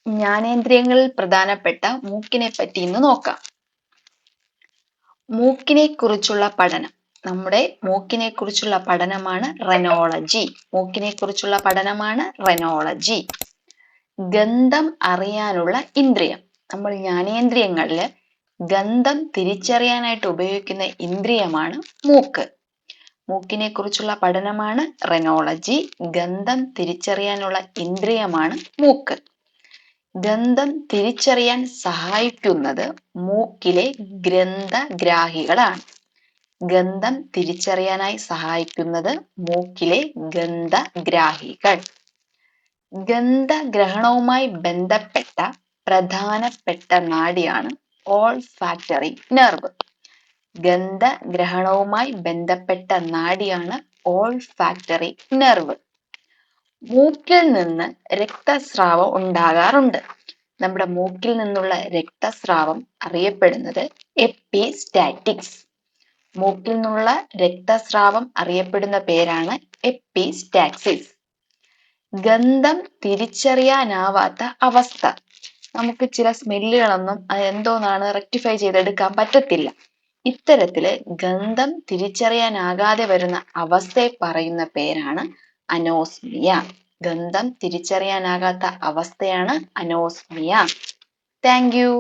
ജ്ഞാനേന്ദ്രിയങ്ങളിൽ പ്രധാനപ്പെട്ട മൂക്കിനെ പറ്റി ഇന്ന് നോക്കാം. മൂക്കിനെ കുറിച്ചുള്ള പഠനം. നമ്മുടെ മൂക്കിനെ കുറിച്ചുള്ള പഠനമാണ് റെനോളജി. മൂക്കിനെ കുറിച്ചുള്ള പഠനമാണ് റെനോളജി. ഗന്ധം അറിയാനുള്ള ഇന്ദ്രിയം. നമ്മൾ ജ്ഞാനേന്ദ്രിയങ്ങളില് ഗന്ധം തിരിച്ചറിയാനായിട്ട് ഉപയോഗിക്കുന്ന ഇന്ദ്രിയമാണ് മൂക്ക്. മൂക്കിനെ കുറിച്ചുള്ള പഠനമാണ് റെനോളജി. ഗന്ധം തിരിച്ചറിയാനുള്ള ഇന്ദ്രിയമാണ് മൂക്ക്. ഗന്ധം തിരിച്ചറിയാൻ സഹായിക്കുന്നത് മൂക്കിലെ ഗ്രന്ഥഗ്രാഹികളാണ്. ഗന്ധം തിരിച്ചറിയാനായി സഹായിക്കുന്നത് മൂക്കിലെ ഗന്ധഗ്രാഹികൾ. ഗന്ധഗ്രഹണവുമായി ബന്ധപ്പെട്ട പ്രധാനപ്പെട്ട നാഡിയാണ് ഓൾഫാക്ടറി നെർവ്. ഗന്ധഗ്രഹണവുമായി ബന്ധപ്പെട്ട നാഡിയാണ് ഓൾഫാക്ടറി നെർവ്. മൂക്കിൽ നിന്ന് രക്തസ്രാവം ഉണ്ടാകാറുണ്ട്. നമ്മുടെ മൂക്കിൽ നിന്നുള്ള രക്തസ്രാവം അറിയപ്പെടുന്നത് എപ്പിസ്റ്റാറ്റിക്സ്. മൂക്കിൽ നിന്നുള്ള രക്തസ്രാവം അറിയപ്പെടുന്ന പേരാണ് എപ്പിസ്റ്റാക്സിസ്. ഗന്ധം തിരിച്ചറിയാനാവാത്ത അവസ്ഥ. നമുക്ക് ചില സ്മെല്ലുകളൊന്നും എന്തോന്നാണ് റെക്ടിഫൈ ചെയ്തെടുക്കാൻ പറ്റത്തില്ല. ഇത്തരത്തില് ഗന്ധം തിരിച്ചറിയാനാകാതെ വരുന്ന അവസ്ഥയെ പറയുന്ന പേരാണ് അനോസ്മിയ. ഗന്ധം തിരിച്ചറിയാനാകാത്ത അവസ്ഥയാണ് അനോസ്മിയ. Thank you.